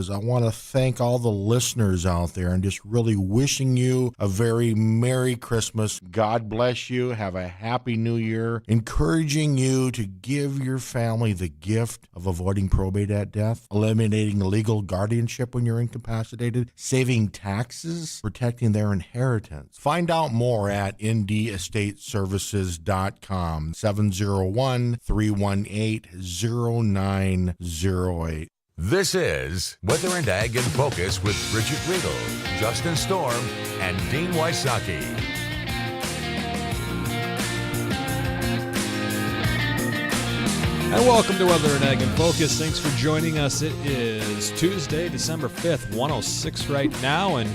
I want to thank all the listeners out there and just really wishing you a very Merry Christmas. God bless you. Have a Happy New Year. Encouraging you to give your family the gift of avoiding probate at death, eliminating legal guardianship when you're incapacitated, saving taxes, protecting their inheritance. Find out more at ndestateservices.com, 701-318-0908. This is Weather and Ag in Focus with Bridgette Readel, Justin Storm, and Dean Wysocki. And welcome to Weather and Ag in Focus. Thanks for joining us. It is Tuesday, December 5th, 106 right now, and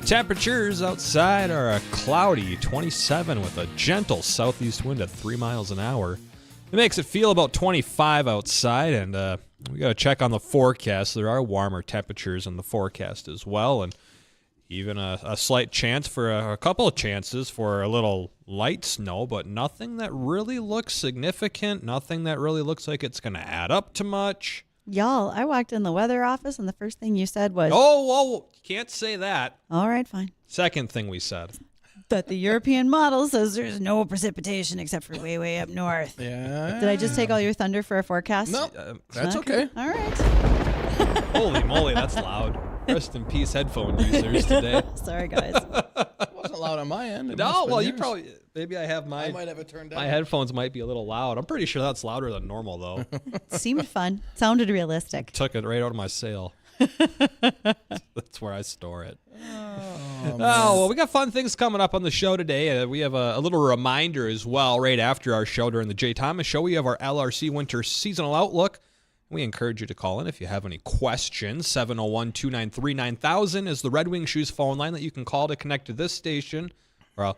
temperatures outside are a cloudy 27 with a gentle southeast wind at 3 miles an hour. It makes it feel about 25 outside, and we got to check on the forecast. There are warmer temperatures in the forecast as well, and even a slight chance for a couple of chances for a little light snow, but nothing that really looks significant, nothing that really looks like it's going to add up to much. Y'all, I walked in the weather office, and the first thing you said was... Oh, can't say that. All right, fine. Second thing we said. That the European model says there's no precipitation except for way, way up north. Yeah. Did I just take all your thunder for a forecast? No, that's okay. All right. Holy moly, that's loud. Rest in peace, headphone users today. Sorry, guys. It wasn't loud on my end. No, well, you probably... Maybe I might have it turned down. My headphones might be a little loud. I'm pretty sure that's louder than normal, though. Seemed fun. Sounded realistic. Took it right out of my sale. That's where I store it. Oh, well, we got fun things coming up on the show today. We have a little reminder as well right after our show during the Jay Thomas Show. We have our LRC Winter Seasonal Outlook. We encourage you to call in if you have any questions. 701-293-9000 is the Red Wing Shoes phone line that you can call to connect to this station. Well,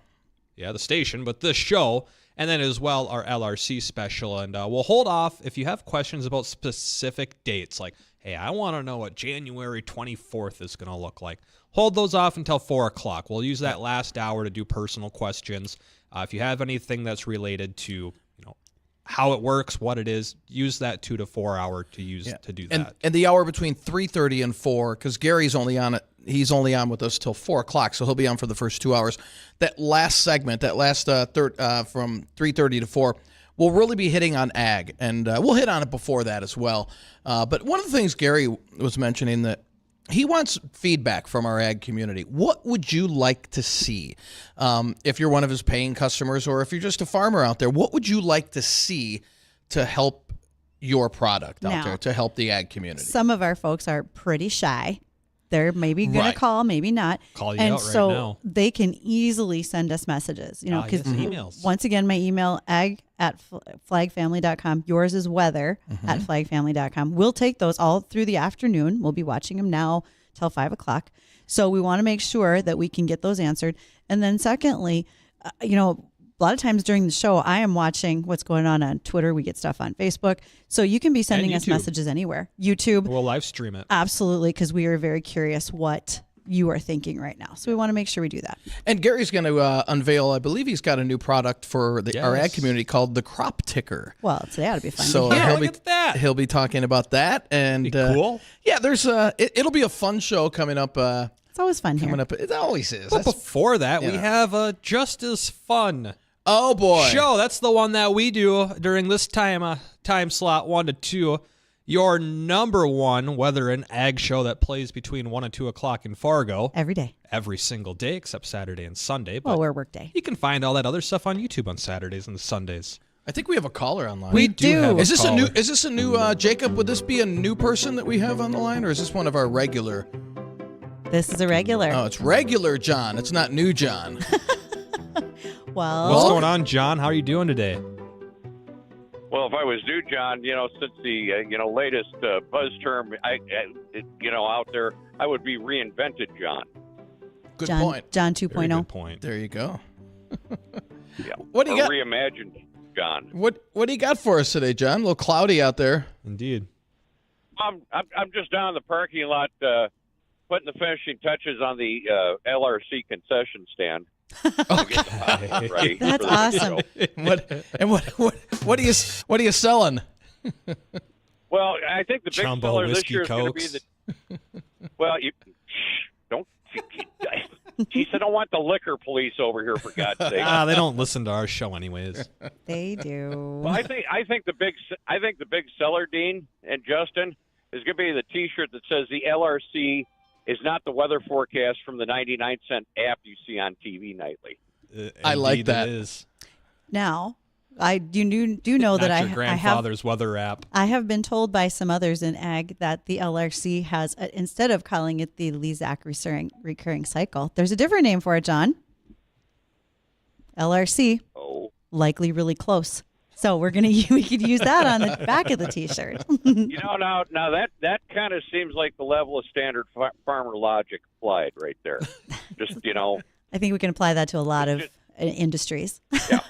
yeah, the station, but this show. And then as well, our LRC special. And we'll hold off if you have questions about specific dates. Like, hey, I want to know what January 24th is going to look like. Hold those off until 4 o'clock. We'll use that last hour to do personal questions. If you have anything that's related to, how it works, what it is, use that 2 to 4 hour to do that. And the hour between 3:30 and 4, because Gary's only on it. He's only on with us till 4 o'clock, so he'll be on for the first 2 hours. That last segment, third from 3:30 to 4, we'll really be hitting on ag, and we'll hit on it before that as well. But one of the things Gary was mentioning that he wants feedback from our ag community. What would you like to see? If you're one of his paying customers or if you're just a farmer out there, what would you like to see to help your product out there, to help the ag community? Some of our folks are pretty shy. They're maybe going to call, maybe not. Call you out right so now. They can easily send us messages. Because emails. Once again, my email, ag@flagfamily.com. Yours is weather@flagfamily.com. We'll take those all through the afternoon. We'll be watching them now till 5 o'clock. So we want to make sure that we can get those answered. And then secondly, a lot of times during the show, I am watching what's going on Twitter. We get stuff on Facebook. So you can be sending us messages anywhere. YouTube. We'll live stream it. Absolutely, because we are very curious what you are thinking right now. So we want to make sure we do that. And Gary's going to unveil, I believe he's got a new product for our ag community called the Crop Ticker. Well, today ought to be fun. So he'll be talking about that. And cool. Yeah, there's it'll be a fun show coming up. It's always fun coming here. up. It always is. But before that, we have a Just as Fun show. That's the one that we do during this time slot 1 to 2. Your number one weather and ag show that plays between 1 and 2 o'clock in Fargo. Every day. Every single day except Saturday and Sunday. But well, we're work day. You can find all that other stuff on YouTube on Saturdays and Sundays. I think we have a caller online. We do. Have is this a new Jacob? Would this be a new person that we have on the line, or is this one of our regular? This is a regular. Oh, it's regular John. It's not new John. Well, what's going on, John? How are you doing today? Well, if I was new, John, since the latest buzz term, out there, I would be reinvented, John. Good point. John 2.0. Very good point. There you go. Yeah. What do you got? Reimagined, John. What do you got for us today, John? A little cloudy out there. Indeed. I'm just down in the parking lot putting the finishing touches on the LRC concession stand. Okay. That's awesome. What are you selling? Well, I think the big Jumbo seller this whiskey year is going to be Cokes. Well, don't. She said, "I don't want the liquor police over here, for God's sake." They don't listen to our show anyways. They do. Well, I think the big seller, Dean and Justin, is going to be the T-shirt that says the LRC is not the weather forecast from the 99-cent app you see on TV nightly. I like Indeed that. It is. Now, I do know Not that your I have grandfather's weather app. I have been told by some others in ag that the LRC has, instead of calling it the Lee-Zach recurring cycle, there's a different name for it, John. LRC. Oh. Likely really close. So we could use that on the back of the T-shirt. Now that kind of seems like the level of standard farmer logic applied right there. Just I think we can apply that to a lot of industries. Yeah.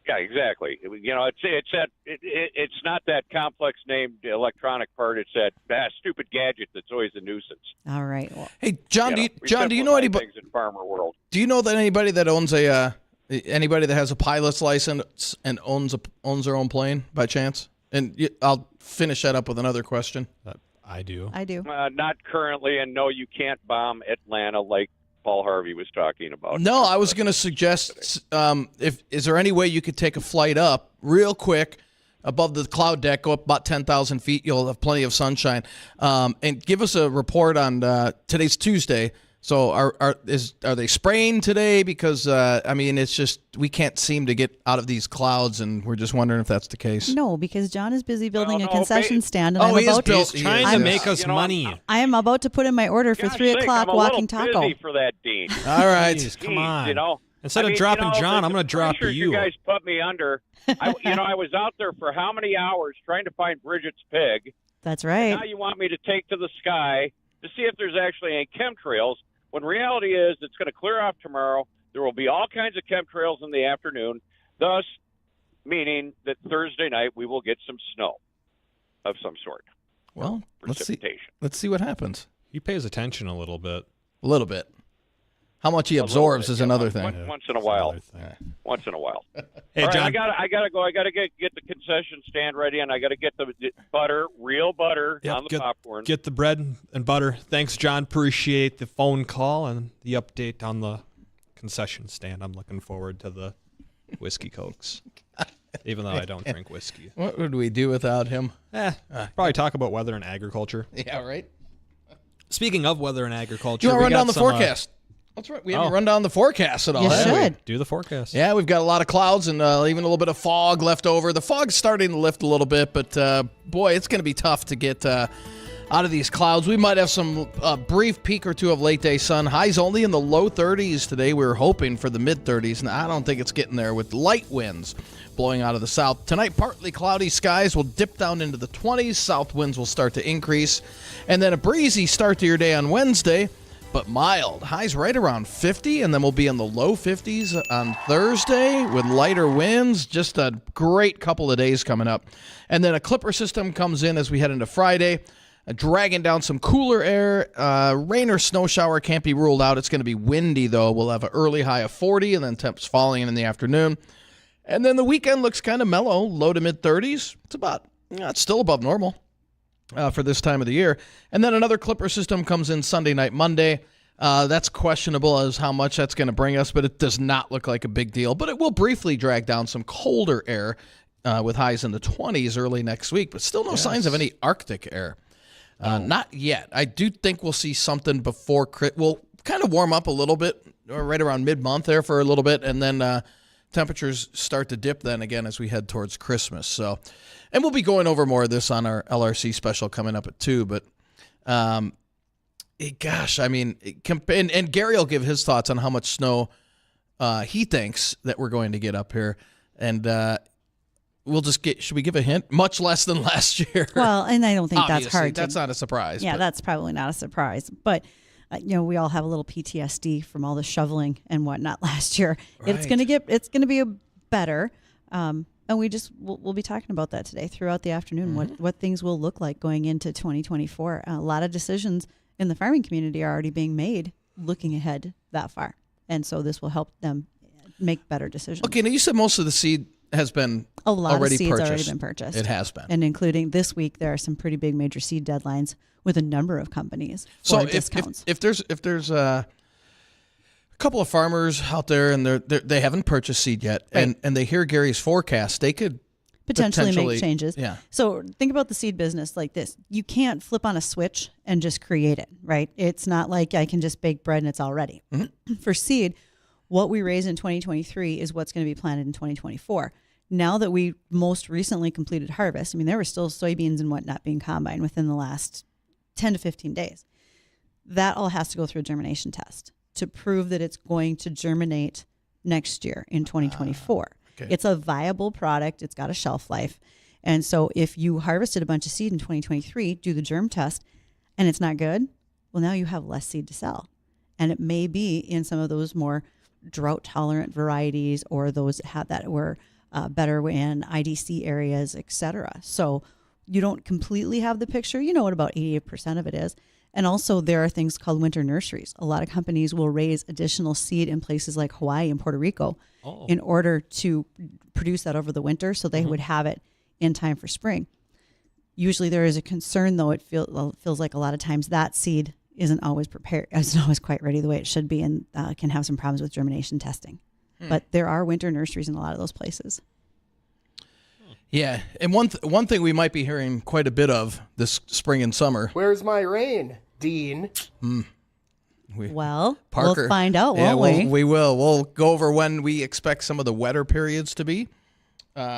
Yeah, exactly. It's not that complex named electronic part. It's that stupid gadget that's always a nuisance. All right. Well, Hey, John, do you know anybody? Things in farmer world. Do you know that anybody that owns anybody that has a pilot's license and owns their own plane by chance? And I'll finish that up with another question. I do. Not currently, and no, you can't bomb Atlanta like Paul Harvey was talking about. No, I was going to suggest is there any way you could take a flight up real quick above the cloud deck, go up about 10,000 feet. You'll have plenty of sunshine, and give us a report on today's Tuesday. So are they spraying today? Because it's just we can't seem to get out of these clouds, and we're just wondering if that's the case. no, because John is busy building No, a concession stand, and He's trying to make us money. I am about to put in my order for Gosh 3 sake, o'clock I'm a walking little taco. busy for that, Dean. All right. Jeez, come Jeez, on. Instead of dropping John, I'm going to drop pressure you. You guys put me under. I was out there for how many hours trying to find Bridgette's pig. That's right. Now you want me to take to the sky to see if there's actually any chemtrails, when reality is it's going to clear off tomorrow. There will be all kinds of chemtrails in the afternoon, thus meaning that Thursday night we will get some snow of some sort. Well, let's see. Precipitation. Let's see what happens. He pays attention a little bit. A little bit. How much he absorbs is another thing. Once in a while. Once in a while. Hey, All right, John. I gotta go. I gotta get the concession stand ready, and I gotta get the butter, real butter Yep, on the popcorn. Get the bread and butter. Thanks, John. Appreciate the phone call and the update on the concession stand. I'm looking forward to the whiskey cokes, even though I don't drink whiskey. What would we do without him? Probably talk about weather and agriculture. Yeah, right. Speaking of weather and agriculture, You want to run we got down the some, forecast? That's right. We haven't run down the forecast at all. You have we? should. do the forecast. Yeah, we've got a lot of clouds and even a little bit of fog left over. The fog's starting to lift a little bit, but boy, it's going to be tough to get out of these clouds. We might have some brief peak or two of late day sun. Highs only in the low 30s today. We were hoping for the mid 30s, and I don't think it's getting there with light winds blowing out of the south. Tonight, partly cloudy skies will dip down into the 20s. South winds will start to increase, and then a breezy start to your day on Wednesday, but mild. Highs right around 50, and then we'll be in the low 50s on Thursday with lighter winds. Just a great couple of days coming up. And then a clipper system comes in as we head into Friday, dragging down some cooler air. Rain or snow shower can't be ruled out. It's going to be windy, though. We'll have an early high of 40, and then temps falling in the afternoon. And then the weekend looks kind of mellow, low to mid 30s. It's still above normal for this time of the year. And then another clipper system comes in Sunday night, Monday. That's questionable as how much that's going to bring us, but it does not look like a big deal. But it will briefly drag down some colder air with highs in the 20s early next week, but still no signs of any Arctic air. Not yet. I do think we'll see something before. We'll kind of warm up a little bit right around mid-month there for a little bit, and then temperatures start to dip then again as we head towards Christmas. So, and we'll be going over more of this on our LRC special coming up at 2. But, gosh, I mean, and Gary will give his thoughts on how much snow he thinks that we're going to get up here. And we'll just should we give a hint? Much less than last year. Well, and I don't think Obviously, that's hard. That's not a surprise. Yeah, but that's probably not a surprise. But we all have a little PTSD from all the shoveling and whatnot last year. It's Right. it's gonna be better. And we'll be talking about that today throughout the afternoon. What things will look like going into 2024. A lot of decisions in the farming community are already being made, looking ahead that far, and so this will help them make better decisions. Okay, now you said most of the seed has been A lot already of seeds purchased. already been purchased. It has been. And including this week, there are some pretty big major seed deadlines with a number of companies So for discounts. if there's a couple of farmers out there and they haven't purchased seed yet, Right. and they hear Gary's forecast, they could potentially make changes. Yeah. So think about the seed business like this. You can't flip on a switch and just create it, right? It's not like I can just bake bread and it's all ready. For seed, what we raise in 2023 is what's going to be planted in 2024. Now that we most recently completed harvest, I mean, there were still soybeans and whatnot being combined within the last 10 to 15 days. That all has to go through a germination test to prove that it's going to germinate next year in 2024. Okay. It's a viable product. It's got a shelf life. And so if you harvested a bunch of seed in 2023, do the germ test, and it's not good, well, now you have less seed to sell. And it may be in some of those more drought-tolerant varieties or those that were better in IDC areas, et cetera. So you don't completely have the picture. You know what about 88% of it is. And also there are things called winter nurseries. A lot of companies will raise additional seed in places like Hawaii and Puerto Rico in order to produce that over the winter so they would have it in time for spring. Usually there is a concern, though. It feels like a lot of times that seed isn't always prepared, isn't always quite ready the way it should be, and can have some problems with germination testing. But there are winter nurseries in a lot of those places. Yeah, and one thing we might be hearing quite a bit of this spring and summer. Where's my rain, Dean? Well, Parker, we'll find out, yeah, won't we? We will. We'll go over when we expect some of the wetter periods to be,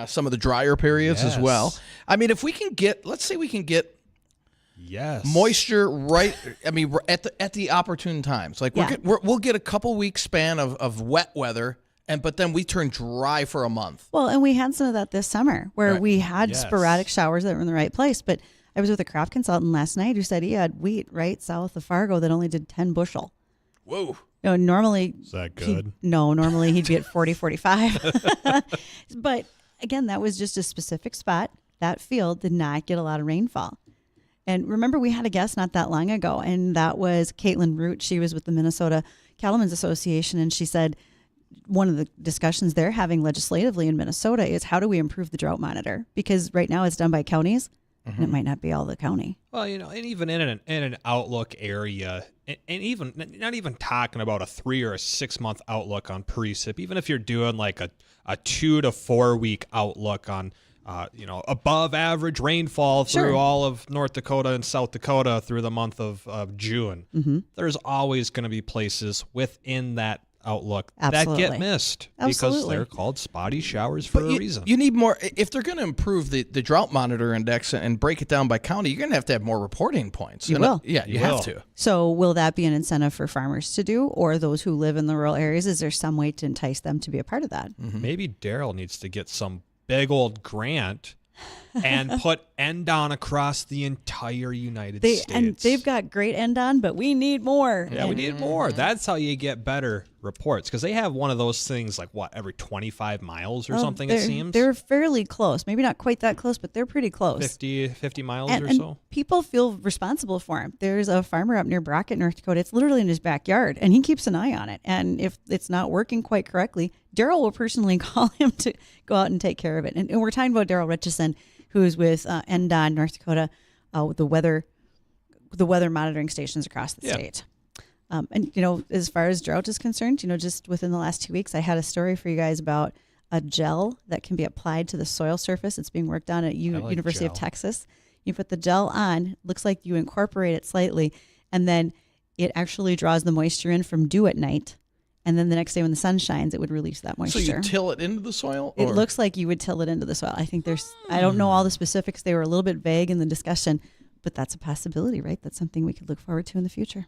some of the drier periods as well. I mean, if we can get, let's say we can get moisture right. I mean, at the opportune times. Like we'll get a couple weeks span of wet weather. But then we turn dry for a month. Well, and we had some of that this summer where we had sporadic showers that were in the right place. But I was with a crop consultant last night who said he had wheat right south of Fargo that only did 10 bushel. Whoa. Normally. Is that good? Normally he'd be at 40, 45. But again, that was just a specific spot. That field did not get a lot of rainfall. And remember, we had a guest not that long ago, and that was Caitlin Root. She was with the Minnesota Cattlemen's Association, and she said, one of the discussions they're having legislatively in Minnesota is how do we improve the drought monitor? Because right now it's done by counties, and it might not be all the county. Well, and even in an outlook area, and even not even talking about a 3 or a 6 month outlook on precip, even if you're doing like a 2 to 4 week outlook on above average rainfall through all of North Dakota and South Dakota through the month of June, there's always going to be places within that outlook that get missed because they're called spotty showers for a reason. You need more. If they're going to improve the drought monitor index and break it down by county, you're going to have more reporting points. You will. Yeah, you have to. So will that be an incentive for farmers to do, or those who live in the rural areas? Is there some way to entice them to be a part of that? Maybe Daryl needs to get some big old grant and put end-on across the entire United States. And they've got great end-on, but we need more. Yeah, we need more. That's how you get better reports, because they have one of those things like, every 25 miles or something, it seems? They're fairly close. Maybe not quite that close, but they're pretty close. 50 miles or and so. People feel responsible for him. There's a farmer up near Brockett, North Dakota. It's literally in his backyard, and he keeps an eye on it. And if it's not working quite correctly, Daryl will personally call him to go out and take care of it. And we're talking about Daryl Richardson, who's with NDON, North Dakota, with the weather monitoring stations across the state. And, as far as drought is concerned, just within the last 2 weeks, I had a story for you guys about a gel that can be applied to the soil surface. It's being worked on at University of Texas. You put the gel on, looks like you incorporate it slightly, and then it actually draws the moisture in from dew at night. And then the next day when the sun shines, it would release that moisture. So you till it into the soil? It looks like you would till it into the soil. I think I don't know all the specifics. They were a little bit vague in the discussion, but that's a possibility, right? That's something we could look forward to in the future.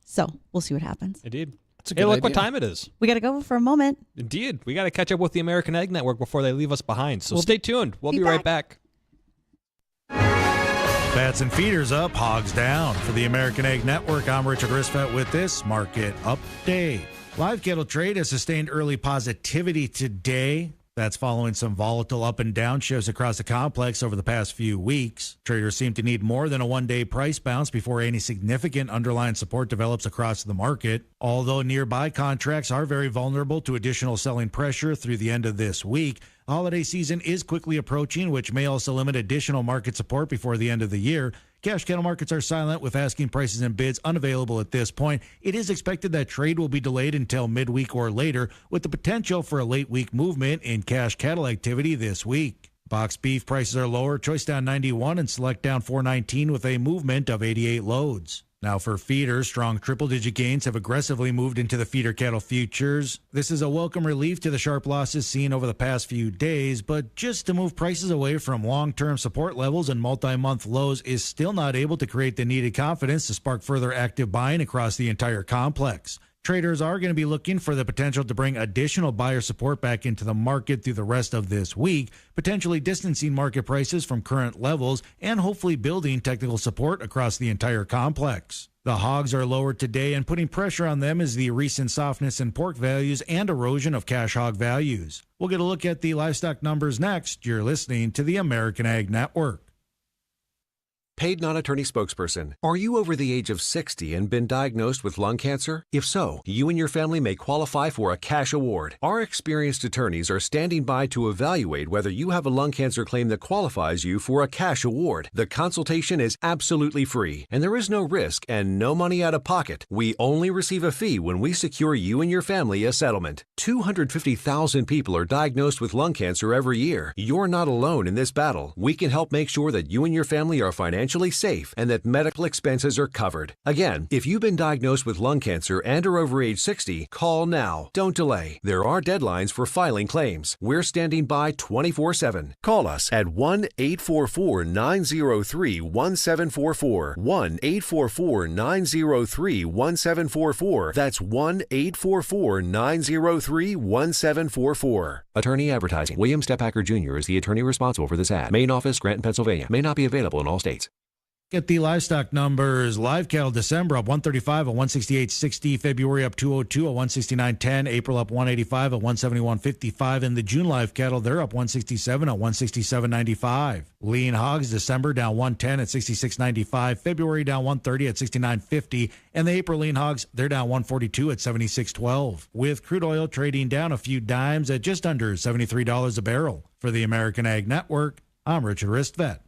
So we'll see what happens. Indeed. It's a Hey, good look idea. what time it is. We got to go for a moment. Indeed. We got to catch up with the American Egg Network before they leave us behind. So stay tuned. We'll be right back. Bats and feeders up, hogs down. For the American Egg Network, I'm Richard Risfet with this market update. Live cattle trade has sustained early positivity today. That's following some volatile up and down shifts across the complex over the past few weeks. Traders seem to need more than a one-day price bounce before any significant underlying support develops across the market. Although nearby contracts are very vulnerable to additional selling pressure through the end of this week, the holiday season is quickly approaching, which may also limit additional market support before the end of the year. Cash cattle markets are silent with asking prices and bids unavailable at this point. It is expected that trade will be delayed until midweek or later, with the potential for a late week movement in cash cattle activity this week. Box beef prices are lower, choice down 91 and select down 419 with a movement of 88 loads. Now for feeders, strong triple-digit gains have aggressively moved into the feeder cattle futures. This is a welcome relief to the sharp losses seen over the past few days, but just to move prices away from long-term support levels and multi-month lows is still not able to create the needed confidence to spark further active buying across the entire complex. Traders are going to be looking for the potential to bring additional buyer support back into the market through the rest of this week, potentially distancing market prices from current levels and hopefully building technical support across the entire complex. The hogs are lower today, and putting pressure on them is the recent softness in pork values and erosion of cash hog values. We'll get a look at the livestock numbers next. You're listening to the American Ag Network. Paid non-attorney spokesperson. Are you over the age of 60 and been diagnosed with lung cancer? If so, you and your family may qualify for a cash award. Our experienced attorneys are standing by to evaluate whether you have a lung cancer claim that qualifies you for a cash award. The consultation is absolutely free, and there is no risk and no money out of pocket. We only receive a fee when we secure you and your family a settlement. 250,000 people are diagnosed with lung cancer every year. You're not alone in this battle. We can help make sure that you and your family are financially safe and that medical expenses are covered. Again, if you've been diagnosed with lung cancer and are over age 60, call now. Don't delay. There are deadlines for filing claims. We're standing by 24/7. Call us at 1-844-903-1744. 1-844-903-1744. That's 1-844-903-1744. Attorney advertising. William Stephacker Jr. is the attorney responsible for this ad. Main office, Granton, Pennsylvania. May not be available in all states. Get the livestock numbers. Live cattle December up 135 at 168.60. February up 202 at 169.10. April up 185 at 171.55. And the June live cattle, they're up 167 at 167.95. Lean hogs December down 110 at 66.95. February down 130 at 69.50. And the April lean hogs, they're down 142 at 76.12. With crude oil trading down a few dimes at just under $73 a barrel. For the American Ag Network, I'm Richard Ristvet.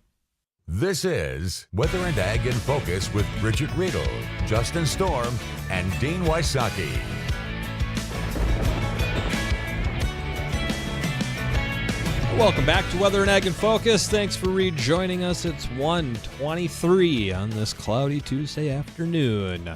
This is Weather and Ag in Focus with Bridgette Readel, Justin Storm, and Dean Wysocki. Welcome back to Weather and Ag in Focus. Thanks for rejoining us. It's 1:23 on this cloudy Tuesday afternoon.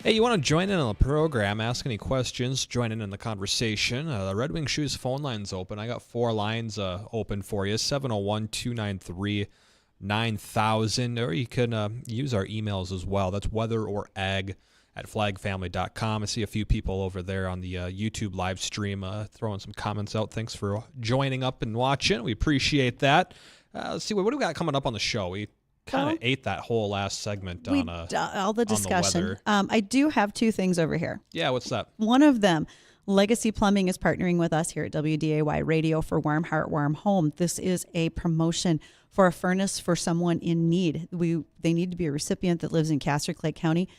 Hey, you want to join in on the program, ask any questions, join in the conversation. The Red Wing Shoes phone line's open. I got 4 lines open for you, 701-293-9000, or you can use our emails as well. That's weatherorag@flagfamily.com. I see a few people over there on the YouTube live stream throwing some comments out. Thanks for joining up and watching. We appreciate that. Let's see, what do we got coming up on the show? We kind of ate that whole last segment on all the discussion. I do have 2 things over here. Yeah, what's that? One of them, Legacy Plumbing is partnering with us here at WDAY Radio for Warm Heart, Warm Home. This is a promotion for a furnace for someone in need. They need to be a recipient that lives in Castor Clay County.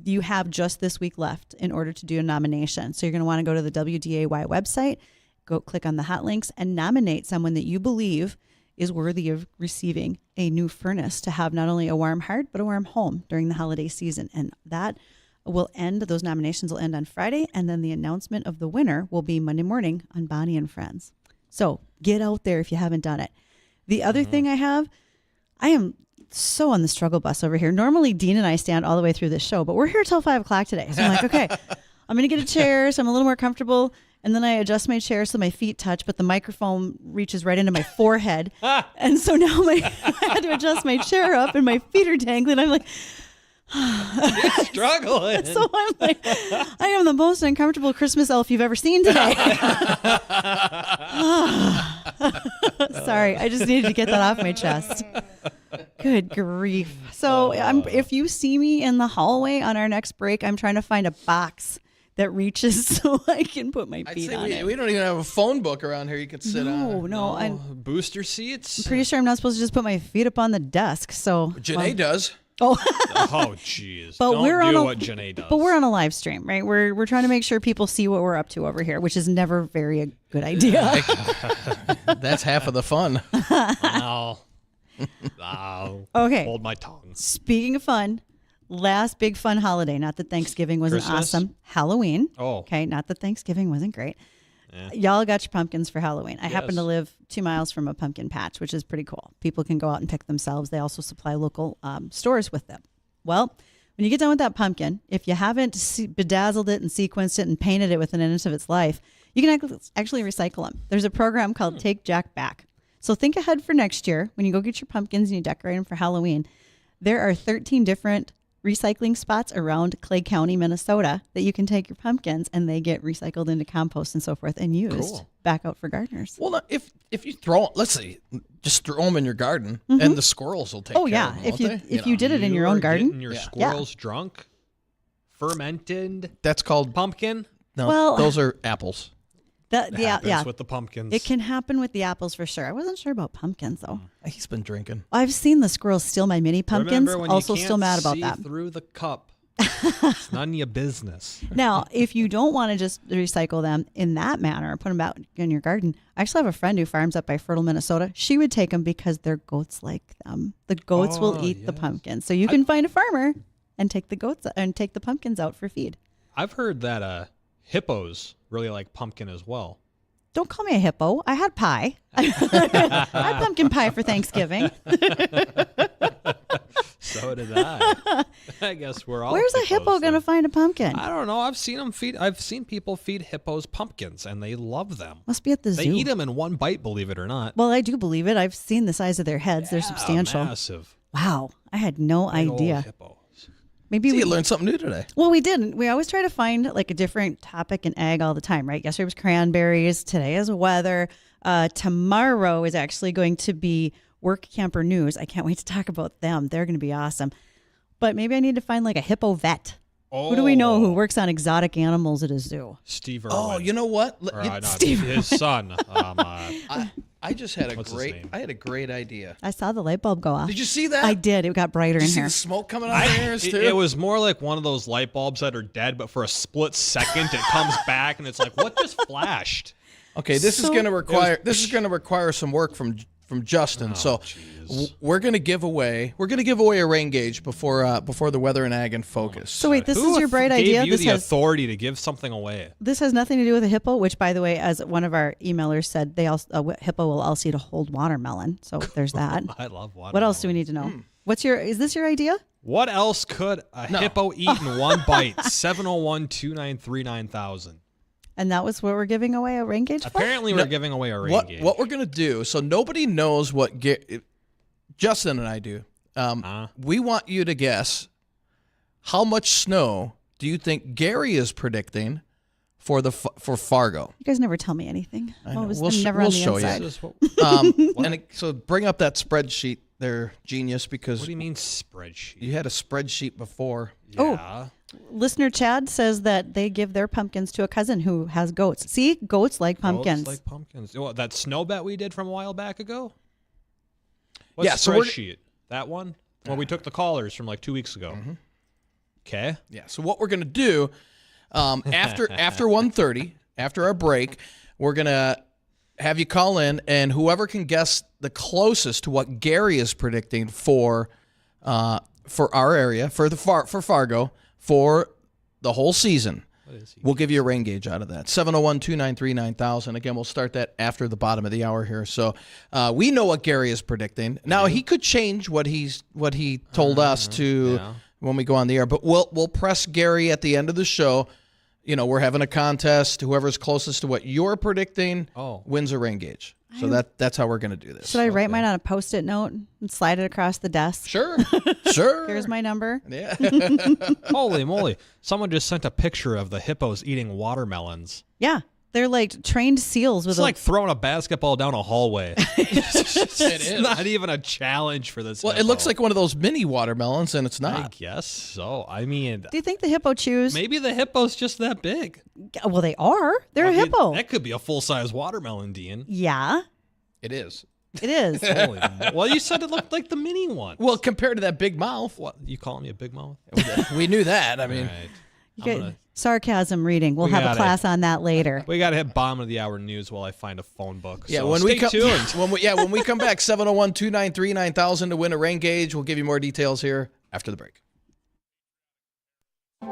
You have just this week left in order to do a nomination. So you're going to want to go to the WDAY website, go click on the hot links, and nominate someone that you believe is worthy of receiving a new furnace to have not only a warm heart, but a warm home during the holiday season. And that will end, those nominations will end on Friday, and then the announcement of the winner will be Monday morning on Bonnie and Friends. So get out there if you haven't done it. The other thing I am so on the struggle bus over here. Normally, Dean and I stand all the way through this show, but we're here till 5 o'clock today. So I'm like, okay, I'm going to get a chair so I'm a little more comfortable. And then I adjust my chair so my feet touch, but the microphone reaches right into my forehead. And so now I had to adjust my chair up and my feet are dangling. I'm like, You're struggling. So I'm like, I am the most uncomfortable Christmas elf you've ever seen today. Sorry, I just needed to get that off my chest. Good grief. So if you see me in the hallway on our next break, I'm trying to find a box that reaches so I can put my I'd feet say on it. we don't even have a phone book around here you could sit on. No, I'm Booster seats? pretty sure I'm not supposed to just put my feet up on the desk. So Janae does. Oh, Oh, jeez. But Don't we're on do a- what Janae does. but we're on a live stream, right? We're trying to make sure people see what we're up to over here, which is never very a good idea. That's half of the fun. Oh. Oh. Okay. Hold my tongue. Speaking of fun, last big fun holiday. Not that Thanksgiving wasn't Christmas? awesome. Halloween. Oh. Okay. Not that Thanksgiving wasn't great. Y'all got your pumpkins for Halloween. I happen Yes. to live 2 miles from a pumpkin patch, which is pretty cool. People can go out and pick themselves. They also supply local stores with them. Well, when you get done with that pumpkin, if you haven't bedazzled it and sequenced it and painted it within an inch of its life, you can actually recycle them. There's a program called Take Jack Back. So think ahead for next year when you go get your pumpkins and you decorate them for Halloween. There are 13 different recycling spots around Clay County, Minnesota, that you can take your pumpkins and they get recycled into compost and so forth and used back out for gardeners. Well, if you throw, let's say, just throw them in your garden, and the squirrels will take care yeah. of them, If won't they? you did it in your own garden. Getting your squirrels drunk? Fermented That's called pumpkin? no. Well- those are apples. That, yeah, Happens yeah. with the pumpkins. It can happen with the apples for sure. I wasn't sure about pumpkins though. He's been drinking. I've seen the squirrels steal my mini pumpkins. Remember when Also, you can't still mad about see that. through the cup. It's none of your business. Now, if you don't want to just recycle them in that manner, put them out in your garden. I actually have a friend who farms up by Fertile, Minnesota. She would take them because their goats like them. The goats will eat the pumpkins. So you can find a farmer and take the goats and take the pumpkins out for feed. I've heard that hippos really like pumpkin as well. Don't call me a hippo. I had pie. I had pumpkin pie for Thanksgiving. So did I. I guess we're all. Where's a hippos hippo going to then. find a pumpkin? I don't know. I've seen people feed hippos pumpkins, and they love them. Must be at the They zoo. eat them in one bite, believe it or not. Well, I do believe it. I've seen the size of their heads. They're substantial. Massive. Wow. I had no Big old idea. hippos. Maybe See, we you learned something new today. Well, we didn't. We always try to find like a different topic in ag all the time, right? Yesterday was cranberries. Today is weather. Tomorrow is actually going to be work camper news. I can't wait to talk about them. They're going to be awesome. But maybe I need to find like a hippo vet. Who do we know who works on exotic animals at a zoo? Steve Irwin. Oh, you know what? Or, not his son. I just had What's his name? I had a great idea. I saw the light bulb go off. Did you see that? I did. It got brighter Did in you see here. the smoke coming out of ears too? It was more like one of those light bulbs that are dead, but for a split second it comes back, and it's like, what just flashed? Okay, this is So- going to require some work from Justin. We're going to give away a rain gauge before the weather and ag in focus. So wait, this Who is your bright gave idea. you This the has authority to give something away? This has nothing to do with a hippo, which, by the way, as one of our emailers said, they also a hippo will also eat a whole watermelon. So there's that. I love water. What else do we need to know? Is this your idea? What else could a hippo eat in one bite? 701-293-9000. And that was what we're giving away a rain gauge for? Apparently, we're giving away a rain gauge. What we're going to do, so nobody knows what Justin and I do. We want you to guess how much snow do you think Gary is predicting for Fargo? You guys never tell me anything. I know. I'm We'll never on the show you. inside. So bring up that spreadsheet there, genius, because What do you mean spreadsheet? you had a spreadsheet before. Yeah. Listener Chad says that they give their pumpkins to a cousin who has goats. See, goats like pumpkins. Goats like pumpkins. Well, that snow bet we did from a while back ago? What Yeah, so we're- spreadsheet? That one? Well, we took the callers from like 2 weeks ago. Okay. Yeah. So what we're gonna do after 1:30, after our break, we're gonna have you call in, and whoever can guess the closest to what Gary is predicting for our area, for Fargo, for the whole season, we'll give you a rain gauge out of that. 701-293-9000. Again, we'll start that after the bottom of the hour here. So we know what Gary is predicting. Now he could change what he told us to when we go on the air, but we'll press Gary at the end of the show. You know, we're having a contest. Whoever's closest to what you're predicting wins a rain gauge. So that's how we're going to do this. Should I write mine on a Post-it note and slide it across the desk? Sure. Sure. Here's my number. Yeah. Holy moly. Someone just sent a picture of the hippos eating watermelons. Yeah. They're like trained seals with It's like throwing a basketball down a hallway. It's not even a challenge for this. Well, hippo. it looks like one of those mini watermelons, and it's I not. guess so. I mean, Do you think the hippo chews? maybe the hippo's just that big. Well, they are. They're a hippo. That could be a full-size watermelon, Dean. Yeah, It is. it is. Holy well, you said it looked like the mini one. Well, compared to that big mouth, What, you calling me a big mouth? we knew that. I mean, All right. You get sarcasm reading. We'll We have got a class on that later. We got to hit bottom of the hour news while I find a phone book. yeah. So When stay we come, tuned. when we come back, 701-293-9000 to win a rain gauge. We'll give you more details here after the break.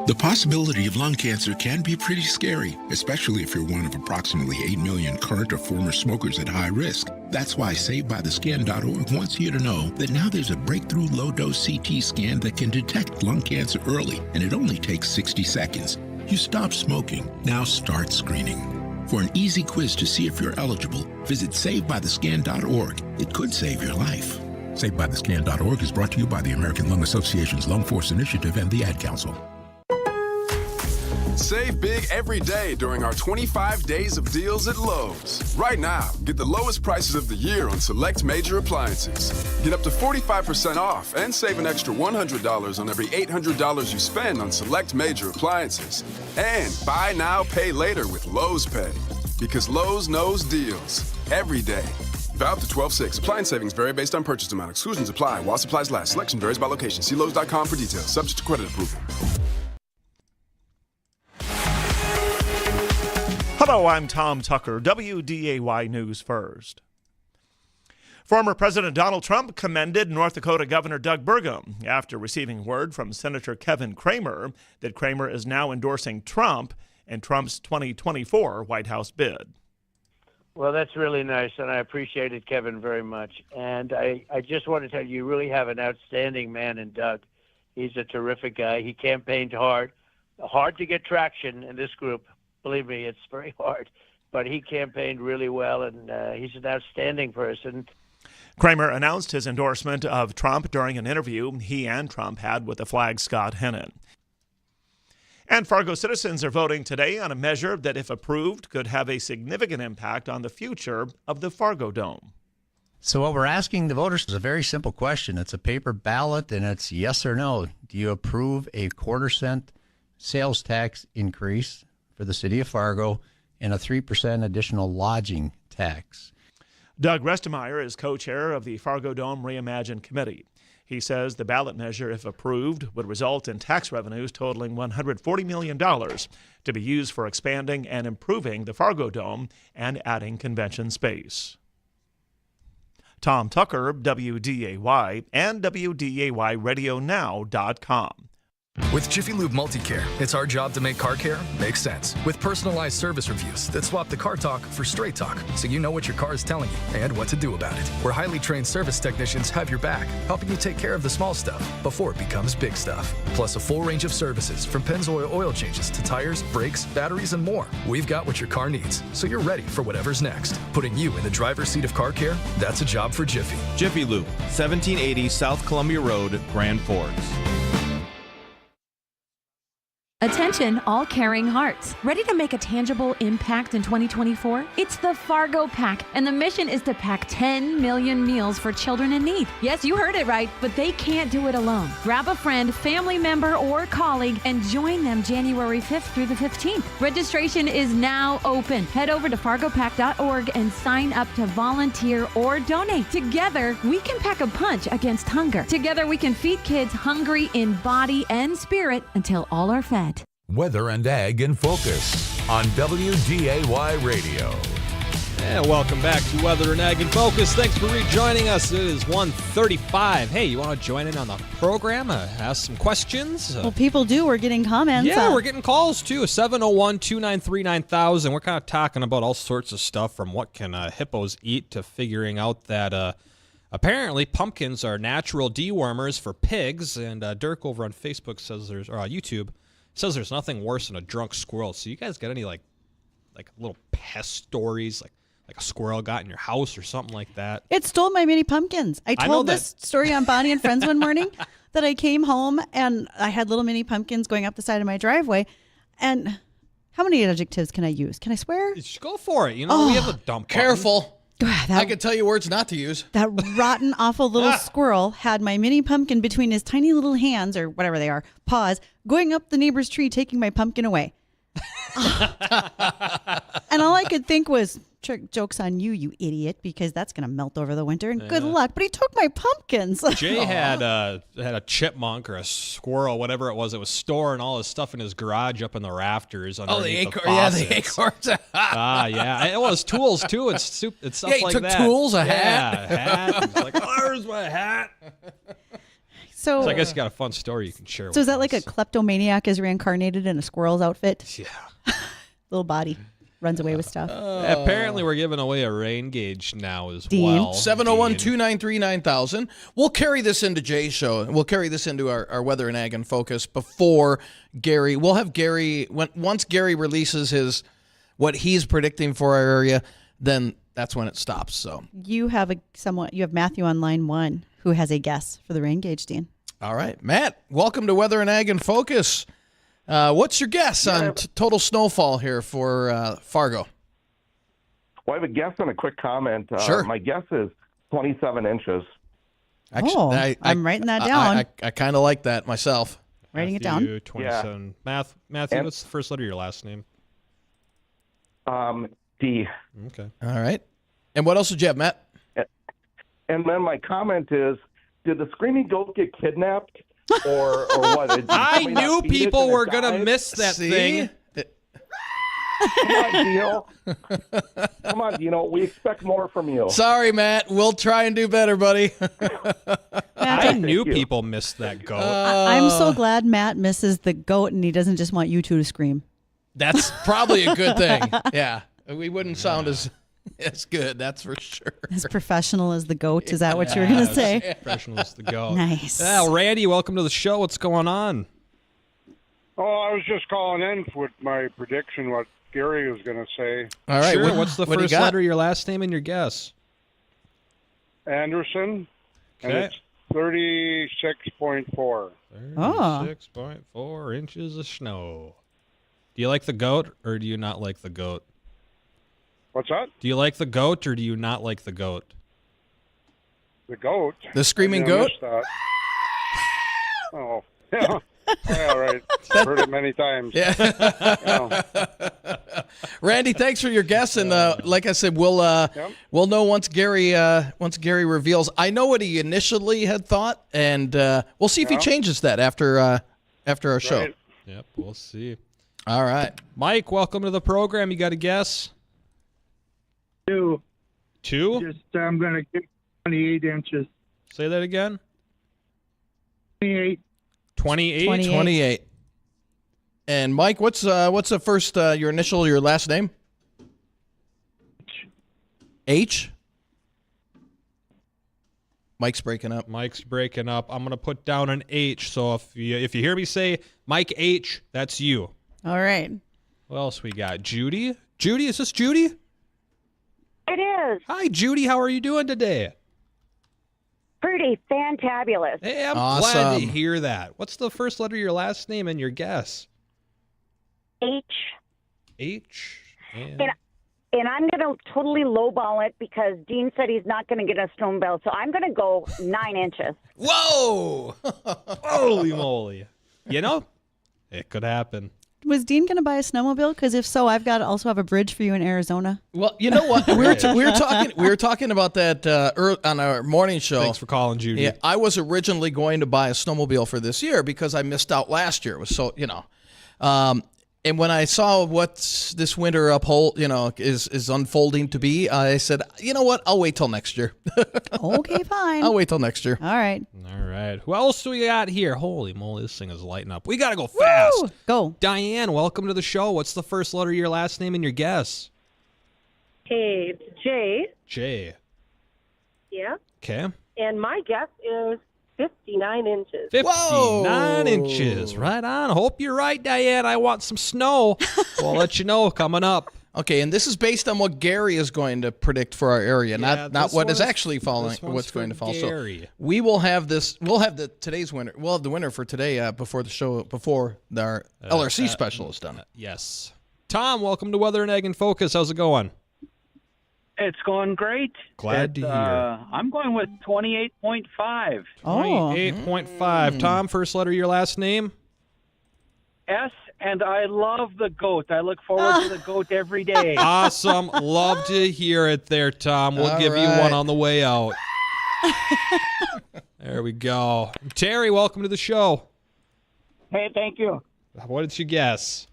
The possibility of lung cancer can be pretty scary, especially if you're one of approximately 8 million current or former smokers at high risk. That's why SaveByTheScan.org wants you to know that now there's a breakthrough low-dose CT scan that can detect lung cancer early, and it only takes 60 seconds. You stop smoking, now start screening. For an easy quiz to see if you're eligible, visit SaveByTheScan.org. It could save your life. SaveByTheScan.org is brought to you by the American Lung Association's Lung Force Initiative and the Ad Council. Save big every day during our 25 days of deals at Lowe's. Right now, get the lowest prices of the year on select major appliances. Get up to 45% off and save an extra $100 on every $800 you spend on select major appliances. And buy now, pay later with Lowe's Pay. Because Lowe's knows deals every day. Valid to 12/6. Appliance savings vary based on purchase amount. Exclusions apply while supplies last. Selection varies by location. See Lowe's.com for details. Subject to credit approval. Hello, I'm Tom Tucker, WDAY News First. Former President Donald Trump commended North Dakota Governor Doug Burgum after receiving word from Senator Kevin Cramer that Cramer is now endorsing Trump in Trump's 2024 White House bid. Well, that's really nice, and I appreciated Kevin very much. And I just want to tell you really have an outstanding man in Doug. He's a terrific guy. He campaigned hard to get traction in this group. Believe me, it's very hard. But he campaigned really well, and he's an outstanding person. Cramer announced his endorsement of Trump during an interview he and Trump had with the Flag Scott Hennon. And Fargo citizens are voting today on a measure that, if approved, could have a significant impact on the future of the Fargo Dome. So what we're asking the voters is a very simple question. It's a paper ballot, and it's yes or no. Do you approve a 1/4-cent sales tax increase for the city of Fargo and a 3% additional lodging tax? Doug Restemeyer is co-chair of the Fargo Dome Reimagined Committee. He says the ballot measure, if approved, would result in tax revenues totaling $140 million to be used for expanding and improving the Fargo Dome and adding convention space. Tom Tucker, WDAY, and WDAYRadioNow.com. With Jiffy Lube Multicare, it's our job to make car care make sense. With personalized service reviews that swap the car talk for straight talk, so you know what your car is telling you and what to do about it. Where highly trained service technicians have your back, helping you take care of the small stuff before it becomes big stuff. Plus a full range of services from Pennzoil oil changes to tires, brakes, batteries, and more. We've got what your car needs, so you're ready for whatever's next. Putting you in the driver's seat of car care, that's a job for Jiffy. Jiffy Lube, 1780 South Columbia Road, Grand Forks. Attention, all caring hearts. Ready to make a tangible impact in 2024? It's the Fargo Pack, and the mission is to pack 10 million meals for children in need. Yes, you heard it right, but they can't do it alone. Grab a friend, family member, or colleague and join them January 5th through the 15th. Registration is now open. Head over to fargopack.org and sign up to volunteer or donate. Together, we can pack a punch against hunger. Together, we can feed kids hungry in body and spirit until all are fed. Weather and Ag in Focus on WDAY Radio. And welcome back to Weather and Ag in Focus. Thanks for rejoining us. It is 1:35. Hey, you want to join in on the program? Ask some questions? Well, people do. We're getting comments. Yeah, we're getting calls too. 701-293-9000. We're kind of talking about all sorts of stuff, from what can hippos eat to figuring out that apparently pumpkins are natural dewormers for pigs. And Dirk over on Facebook says YouTube says there's nothing worse than a drunk squirrel. So you guys got any like little pest stories, like a squirrel got in your house or something like that? It stole my mini pumpkins. I told this story on Bonnie and Friends one morning that I came home and I had little mini pumpkins going up the side of my driveway, and How many adjectives can I use? Can I swear? Just go for it. You know, we have a dump button. Careful. I can tell you words not to use. That rotten, awful little squirrel had my mini pumpkin between his tiny little hands, or whatever they are, paws, going up the neighbor's tree, taking my pumpkin away. And all I could think was, joke's on you, you idiot, because that's going to melt over the winter, and good luck. But he took my pumpkins. Jay had a chipmunk or a squirrel, whatever it was storing all his stuff in his garage up in the rafters underneath the acorns. Yeah. And, well, his tools, too. It's stuff like that. Yeah, he took tools, a hat. Yeah, a hat. He's like, oh, there's my hat. So I guess you got a fun story you can share. So is that like a kleptomaniac is reincarnated in a squirrel's outfit? Yeah. Little body. Runs away with stuff. Apparently, we're giving away a rain gauge now as Dean. well. 701-293-9000. We'll carry this into Jay's show. We'll carry this into our Weather and Ag in Focus before Gary. We'll have Gary, once Gary releases what he's predicting for our area, then that's when it stops. So you have Matthew on line 1 who has a guess for the rain gauge, Dean. All right. Matt, welcome to Weather and Ag in Focus. What's your guess on total snowfall here for Fargo? Well, I have a guess and a quick comment. Sure. My guess is 27 inches. Actually, I'm writing that down. I kind of like that myself. Writing it Matthew, down. 27. Yeah. Matthew, what's the first letter of your last name? D. Okay. All right. And what else did you have, Matt? And then my comment is, did the screaming goat get kidnapped? Or what? I knew people were going to miss that thing. Come on, Dino. Come on, Dino. We expect more from you. Sorry, Matt. We'll try and do better, buddy. I knew people missed that goat. I'm so glad Matt misses the goat and he doesn't just want you two to scream. That's probably a good thing. Yeah. We wouldn't sound as good, that's for sure. As professional as the goat, is that what you were going to say? Professional as the goat. Nice. Well, Randy, welcome to the show. What's going on? Oh, I was just calling in with my prediction, what Gary was going to say. All right. Sure. What's the first letter of your last name and your guess? Anderson. Okay. And it's 36.4. 36.4 inches of snow. Do you like the goat or do you not like the goat? What's that? Do you like the goat or do you not like the goat? The goat. The screaming goat? Oh, yeah. Yeah, right. Heard it many times. Yeah. Randy, thanks for your guess, and like I said, we'll know once Gary reveals. I know what he initially had thought, and we'll see if he changes that after our show. Right. Yep, we'll see. All right, Mike, welcome to the program. You got a guess? 2. Two? Just I'm going to get 28 inches. Say that again. 28. 28? 28. And Mike, what's the first your initial, your last name? H. Mike's breaking up. Mike's breaking up. I'm going to put down an H. So if you hear me say Mike H, that's you. All right. What else we got? Judy? Judy, is this Judy? It is. Hi, Judy. How are you doing today? Pretty fantabulous. Hey, I'm Awesome. glad to hear that. What's the first letter of your last name and your guess? H. H. And I'm going to totally lowball it because Dean said he's not going to get a snowmobile. So I'm going to go 9 inches. Whoa! Holy moly. You know, it could happen. Was Dean going to buy a snowmobile? Because if so, I've got to also have a bridge for you in Arizona. Well, you know what? we were talking about that on our morning show. Thanks for calling, Judy. Yeah, I was originally going to buy a snowmobile for this year because I missed out last year. It was so, and when I saw what this winter is unfolding to be, I said, you know what? I'll wait till next year. Okay, fine. I'll wait till next year. All right. All right. Who else do we got here? Holy moly, this thing is lighting up. We got to go fast. Woo! Go. Diane, welcome to the show. What's the first letter of your last name and your guess? Hey, it's Jay. J. Yeah. Okay. And my guess is 59 inches. 59 inches. Right on. Hope you're right, Diane. I want some snow. We'll let you know coming up. Okay, and this is based on what Gary is going to predict for our area, not what is actually falling, what's going to fall. Gary. So we will have this. We'll have today's winner. We'll have the winner for today before the show, before our LRC special is done. Yes. Tom, welcome to Weather and Egg in Focus. How's it going? It's going great. Glad to hear. I'm going with 28.5. 28.5. Tom, first letter of your last name? S, and I love the goat. I look forward to the goat every day. Awesome. Love to hear it there, Tom. We'll All give you right. one on the way out. There we go. Terry, welcome to the show. Hey, thank you. What did you guess?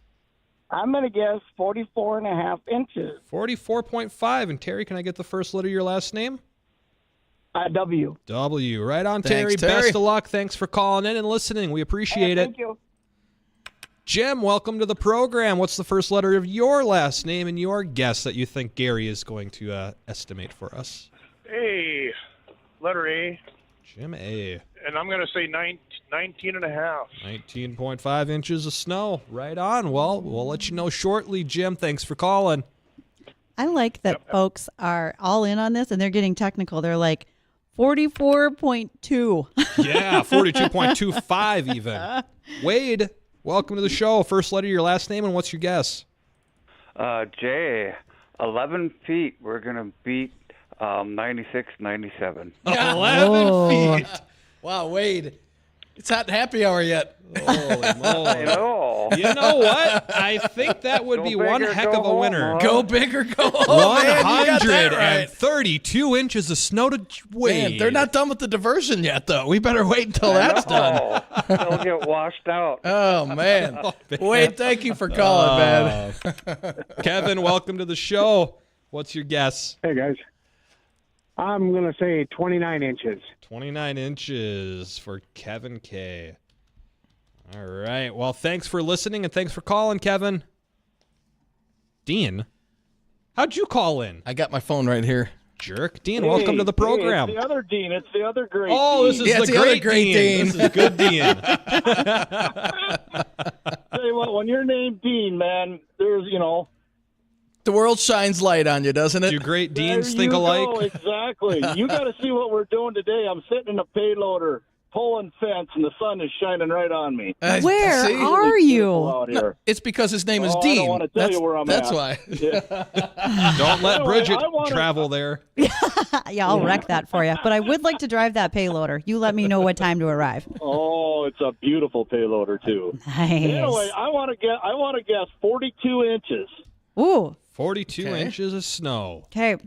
I'm going to guess 44.5 inches. 44.5. And Terry, can I get the first letter of your last name? W. W. Right on, Thanks, Terry. Terry. Best of luck. Thanks for calling in and listening. We appreciate it. Thank you. Jim, welcome to the program. What's the first letter of your last name and your guess that you think Gary is going to estimate for us? Hey, letter A. Jim A. And I'm going to say 19.5. 19.5 inches of snow. Right on. Well, we'll let you know shortly, Jim. Thanks for calling. I like that folks are all in on this and they're getting technical. They're like 44.2. Yeah, 42.25 even. Wade, welcome to the show. First letter of your last name and what's your guess? J, 11 feet. We're going to beat 96, 97. 11 feet. Wow, Wade. It's not happy hour yet. Holy moly. I know. You know what? I think that would be one heck of a winner. Go big or go home, man. You got that right. 132 inches of snow to Wade. Man, they're not done with the diversion yet, though. We better wait until that's done. They'll get washed out. Oh, man. Wade, thank you for calling, man. Kevin, welcome to the show. What's your guess? Hey, guys. I'm going to say 29 inches. 29 inches for Kevin K. All right. Well, thanks for listening and thanks for calling, Kevin. Dean, how'd you call in? I got my phone right here. Jerk. Dean, welcome to the program. Hey, it's the other Dean. It's the other great Oh, this Dean. is the great Dean. This is good Dean. Tell you what, when you're named Dean, man, there's, The world shines light on you, doesn't it? Do great there Deans you think alike? go, exactly. You got to see what we're doing today. I'm sitting in a payloader, pulling fence, and the sun is shining right on me. Where see? are you? Out here. No, it's because his name is Oh, I Dean. don't want to tell you where I'm that's at. why. Don't let Anyway, Bridgette I wanna- travel there. Yeah, I'll wreck that for you. But I would like to drive that payloader. You let me know what time to arrive. Oh, it's a beautiful payloader too. Nice. Anyway, I want to guess 42 inches. Ooh. 42 inches of snow. Okay.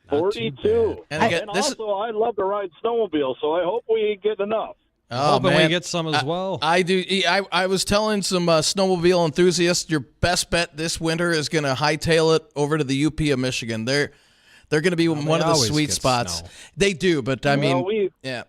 42. And again, And also, I love to ride snowmobile, so I hope we get enough. Oh, Hoping man. we get some as well. I do. I was telling some snowmobile enthusiasts, your best bet this winter is going to hightail it over to the UP of Michigan. They're going to be one of the always sweet get spots. snow. They do, but I mean, yeah.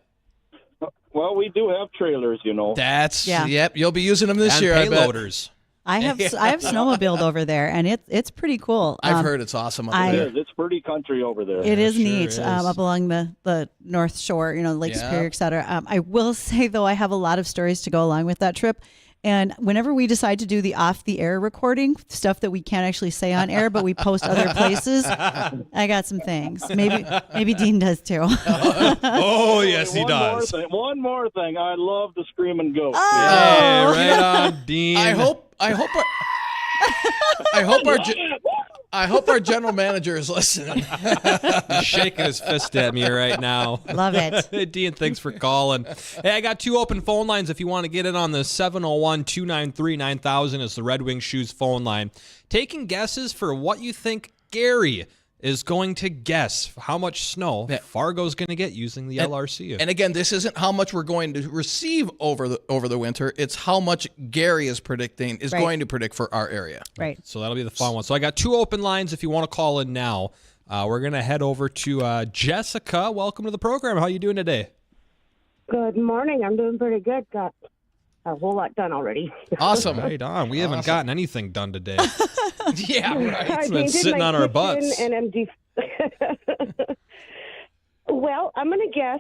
Well, we do have trailers, That's Yeah. Yep. You'll be using them this And year. I bet. payloaders. I have snowmobiled over there, and it's pretty cool. I've heard it's awesome up It there. is. It's pretty country over there. It is sure neat is. up along the North Shore, Lake Yeah. Superior, et cetera. I will say, though, I have a lot of stories to go along with that trip. And whenever we decide to do the off-the-air recording, stuff that we can't actually say on air, but we post other places, I got some things. Maybe Dean does, too. Oh, yes, he does. One more thing. I love the screaming goat. Hey, right on, Dean. I hope our general manager is listening. He's shaking his fist at me right now. Love it. Dean, thanks for calling. Hey, I got two open phone lines if you want to get in on the 701-293-9000 is the Red Wing Shoes phone line. Taking guesses for what you think Gary is going to guess how much snow Fargo's going to get using the LRC. And again, this isn't how much we're going to receive over the winter. It's how much Gary is predicting going to predict for our area. Right. So that'll be the fun one. So I got two open lines if you want to call in now. We're going to head over to Jessica. Welcome to the program. How you doing today? Good morning. I'm doing pretty good. Got a whole lot done already. Awesome. Right on. We haven't gotten anything done today. Yeah, right. I It's been painted sitting my on our kitchen butts. And well, I'm gonna guess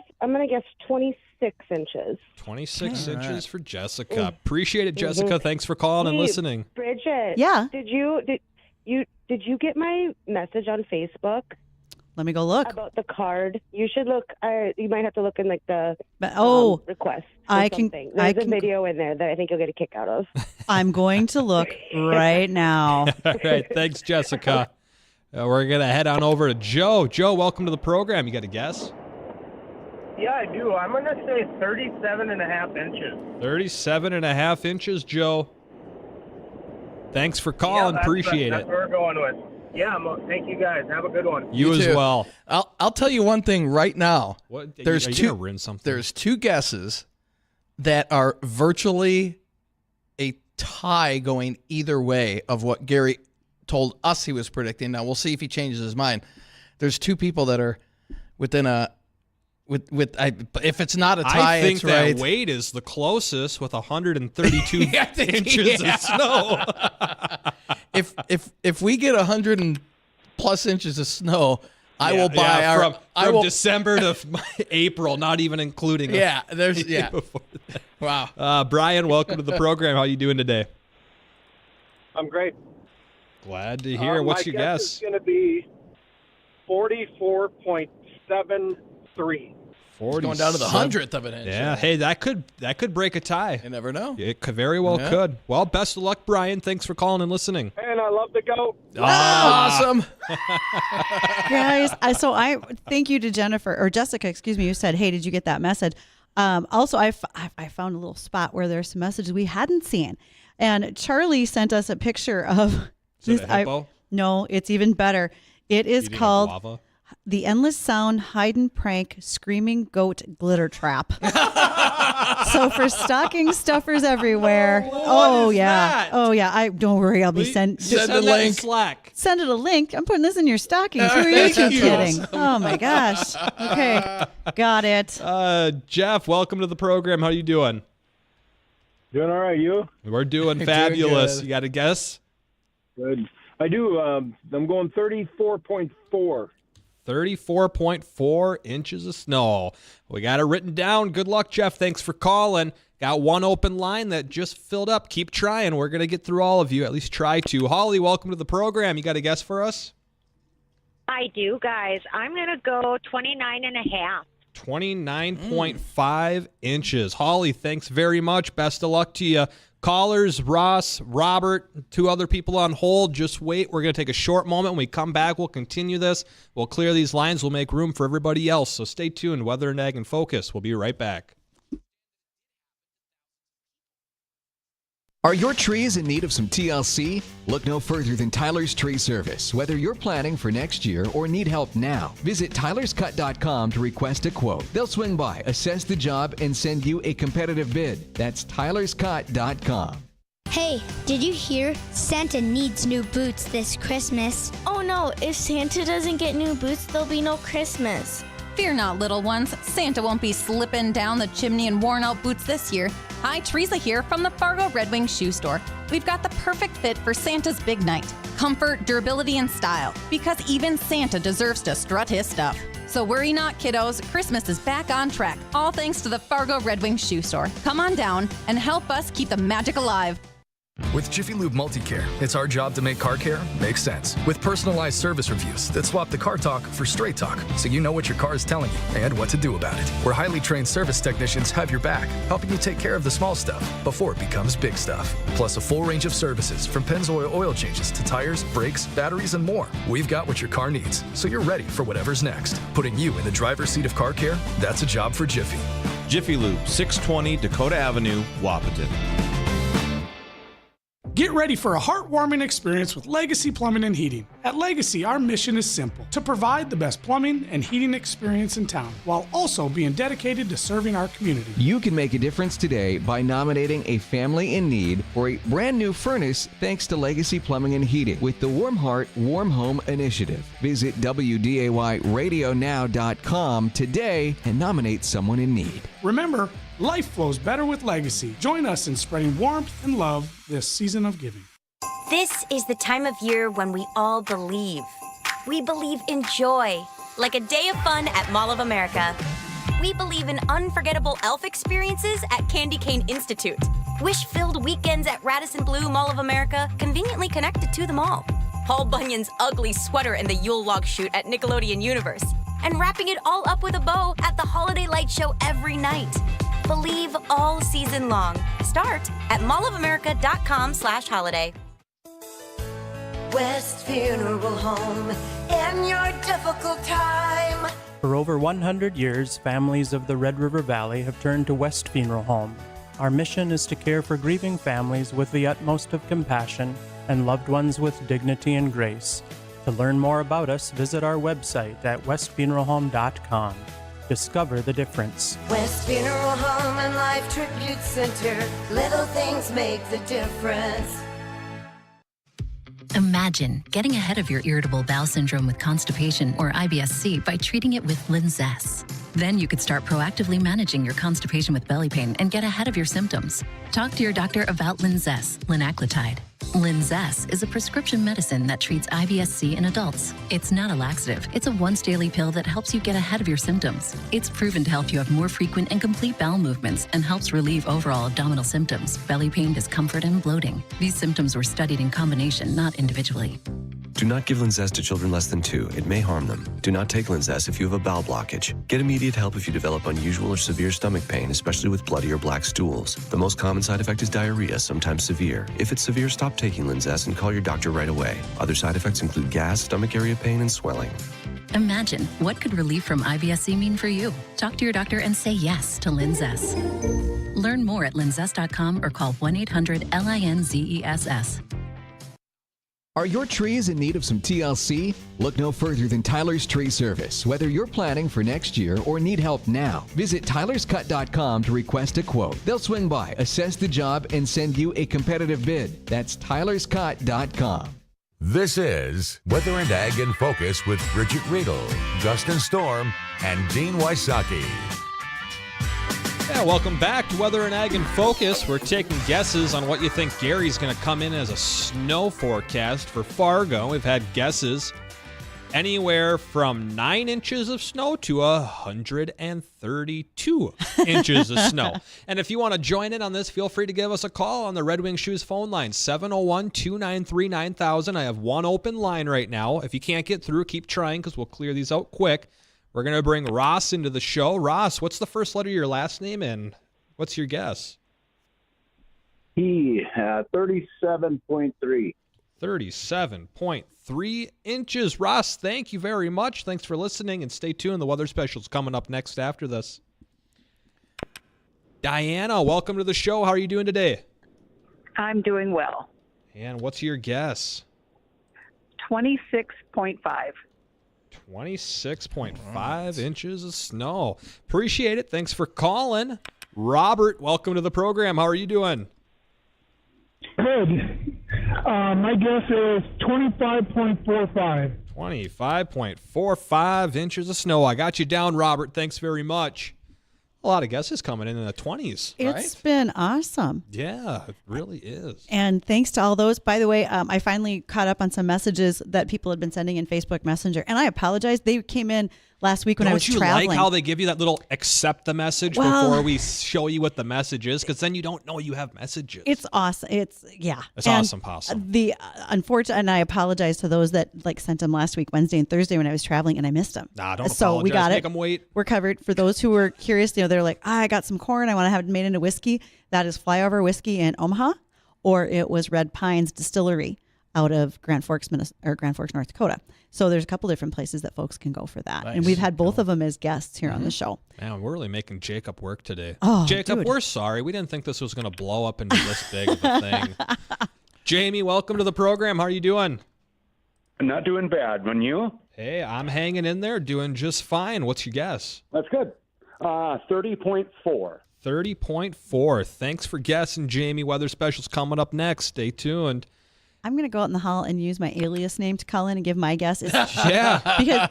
26 inches. 26 inches for Jessica. Appreciate it, Jessica. Thanks for calling and Hey, listening. Bridgette. Yeah. Did you get my message on Facebook? Let me go look. About the card. You should look. You might have to look in like the request. There's a video in there that I think you'll get a kick out of. I'm going to look right now. All right. Thanks, Jessica. We're going to head on over to Joe. Joe, welcome to the program. You got a guess? Yeah, I do. I'm going to say 37.5 inches. 37.5 inches, Joe. Thanks for calling. Appreciate That's it. what we're going with. Yeah, thank you guys. Have a good one. You as too. well. I'll tell you one thing right now. What? There's Are you two. gonna win something? There's two guesses that are virtually a tie going either way of what Gary told us he was predicting. Now we'll see if he changes his mind. There's two people that are within a. If it's not a tie, I think it's that right. Wade is the closest with 132 inches of snow. If we get 100+ inches of snow, I will buy from December to April, not even including. Before that. Wow. Brian, welcome to the program. How you doing today? I'm great. Glad to hear. What's your guess? It's going to be 44.73. Going down to the 100th of an inch. Yeah. Hey, that could break a tie. You never know. It could very well could. Well, best of luck, Brian. Thanks for calling and listening. And I love the goat. Awesome. Guys, I thank you to Jennifer or Jessica, excuse me, who said, "Hey, did you get that message?" Also, I found a little spot where there's some messages we hadn't seen, and Charlie sent us a picture of Is it a hippo? No, it's even better. It is Eating a called guava? The Endless Sound Hide and Prank Screaming Goat Glitter Trap. So for stocking stuffers everywhere. I don't worry. I'll be send the link. Slack. Send it a link. I'm putting this in your stockings. Who are you two kidding? Oh my gosh. Okay, got it. Jeff, welcome to the program. How you doing? Doing all right, you? We're doing Doing fabulous. good. You got a guess? Good. I do. I'm going 34.4. 34.4 inches of snow. We got it written down. Good luck, Jeff. Thanks for calling. Got one open line that just filled up. Keep trying. We're going to get through all of you. At least try to. Holly, welcome to the program. You got a guess for us? I do, guys. I'm going to go 29.5. 29.5 inches. Holly, thanks very much. Best of luck to you. Callers, Ross, Robert, two other people on hold. Just wait. We're going to take a short moment. When we come back, we'll continue this. We'll clear these lines. We'll make room for everybody else. So stay tuned. Weather and Ag in Focus. We'll be right back. Are your trees in need of some TLC? Look no further than Tyler's Tree Service. Whether you're planning for next year or need help now, visit tylerscut.com to request a quote. They'll swing by, assess the job, and send you a competitive bid. That's tylerscut.com. Hey, did you hear? Santa needs new boots this Christmas. Oh no, if Santa doesn't get new boots, there'll be no Christmas. Fear not, little ones. Santa won't be slipping down the chimney in worn-out boots this year. Hi, Teresa here from the Fargo Red Wing Shoe Store. We've got the perfect fit for Santa's big night. Comfort, durability, and style. Because even Santa deserves to strut his stuff. So worry not, kiddos. Christmas is back on track. All thanks to the Fargo Red Wing Shoe Store. Come on down and help us keep the magic alive. With Jiffy Lube Multicare, it's our job to make car care make sense. With personalized service reviews that swap the car talk for straight talk, so you know what your car is telling you and what to do about it. Where highly trained service technicians have your back, helping you take care of the small stuff before it becomes big stuff. Plus a full range of services from Pennzoil oil changes to tires, brakes, batteries, and more. We've got what your car needs, so you're ready for whatever's next. Putting you in the driver's seat of car care, that's a job for Jiffy. Jiffy Lube, 620 Dakota Avenue, Wapaton. Get ready for a heartwarming experience with Legacy Plumbing and Heating. At Legacy, our mission is simple: to provide the best plumbing and heating experience in town, while also being dedicated to serving our community. You can make a difference today by nominating a family in need for a brand new furnace thanks to Legacy Plumbing and Heating with the Warm Heart, Warm Home Initiative. Visit WDAYradionow.com today and nominate someone in need. Remember, life flows better with Legacy. Join us in spreading warmth and love this season of giving. This is the time of year when we all believe. We believe in joy, like a day of fun at Mall of America. We believe in unforgettable elf experiences at Candy Cane Institute. Wish-filled weekends at Radisson Blu Mall of America, conveniently connected to the mall. Paul Bunyan's ugly sweater in the Yule log shoot at Nickelodeon Universe, and wrapping it all up with a bow at the Holiday Light Show every night. Believe all season long. Start at mallofamerica.com/holiday. West Funeral Home in your difficult time. For over 100 years, families of the Red River Valley have turned to West Funeral Home. Our mission is to care for grieving families with the utmost of compassion and loved ones with dignity and grace. To learn more about us, visit our website at westfuneralhome.com. Discover the difference. West Funeral Home and Life Tribute Center. Little things make the difference. Imagine getting ahead of your irritable bowel syndrome with constipation or IBS-C by treating it with Linzess. Then you could start proactively managing your constipation with belly pain and get ahead of your symptoms. Talk to your doctor about Linzess, linaclotide. Linzess is a prescription medicine that treats IBS-C in adults. It's not a laxative. It's a once-daily pill that helps you get ahead of your symptoms. It's proven to help you have more frequent and complete bowel movements and helps relieve overall abdominal symptoms, belly pain, discomfort, and bloating. These symptoms were studied in combination, not individually. Do not give Linzess to children less than 2. It may harm them. Do not take Linzess if you have a bowel blockage. Get immediate help if you develop unusual or severe stomach pain, especially with bloody or black stools. The most common side effect is diarrhea, sometimes severe. If it's severe, stop taking Linzess and call your doctor right away. Other side effects include gas, stomach area pain, and swelling. Imagine, what could relief from IBS-C mean for you? Talk to your doctor and say yes to Linzess. Learn more at linzess.com or call 1-800-LINZESS. Are your trees in need of some TLC? Look no further than Tyler's Tree Service. Whether you're planning for next year or need help now, visit tylerscut.com to request a quote. They'll swing by, assess the job, and send you a competitive bid. That's tylerscut.com. This is Weather and Ag in Focus with Bridgette Readel, Justin Storm, and Dean Wysocki. Yeah, welcome back to Weather and Ag in Focus. We're taking guesses on what you think Gary's going to come in as a snow forecast for Fargo. We've had guesses anywhere from 9 inches of snow to 132 inches of snow. And if you want to join in on this, feel free to give us a call on the Red Wing Shoes phone line, 701-293-9000. I have one open line right now. If you can't get through, keep trying because we'll clear these out quick. We're going to bring Ross into the show. Ross, what's the first letter of your last name and what's your guess? 37.3. 37.3 inches. Ross, thank you very much. Thanks for listening, and stay tuned. The weather special's coming up next after this. Diana, welcome to the show. How are you doing today? I'm doing well. And what's your guess? 26.5. 26.5 inches of snow. Appreciate it. Thanks for calling. Robert, welcome to the program. How are you doing? Good. My guess is 25.45. 25.45 inches of snow. I got you down, Robert. Thanks very much. A lot of guesses coming in the 20s, right? It's been awesome. Yeah, it really is. And thanks to all those. By the way, I finally caught up on some messages that people had been sending in Facebook Messenger. And I apologize. They came in last week when I was traveling. Don't you like how they give you that little accept the message before we show you what the message is? Because then you don't know you have messages. It's awesome. It's awesome. The unfortunate, and I apologize to those that sent them last week, Wednesday and Thursday when I was traveling, and I missed them. Nah, don't so apologize. We got Make it. them wait. We're covered. For those who were curious, they're like, I got some corn. I want to have it made into whiskey. That is Flyover Whiskey in Omaha, or it was Red Pines Distillery out of Grand Forks, North Dakota. So there's a couple different places that folks can go for that. Nice. And we've had both of them as guests here on the show. Man, we're really making Jacob work today. Oh, Jacob, dude. We're sorry. We didn't think this was going to blow up into this big of a thing. Jamie, welcome to the program. How are you doing? Not doing bad. And you? Hey, I'm hanging in there, doing just fine. What's your guess? That's good. 30.4. 30.4. Thanks for guessing, Jamie. Weather special's coming up next. Stay tuned. I'm going to go out in the hall and use my alias name to call in and give my guess. It's yeah. Because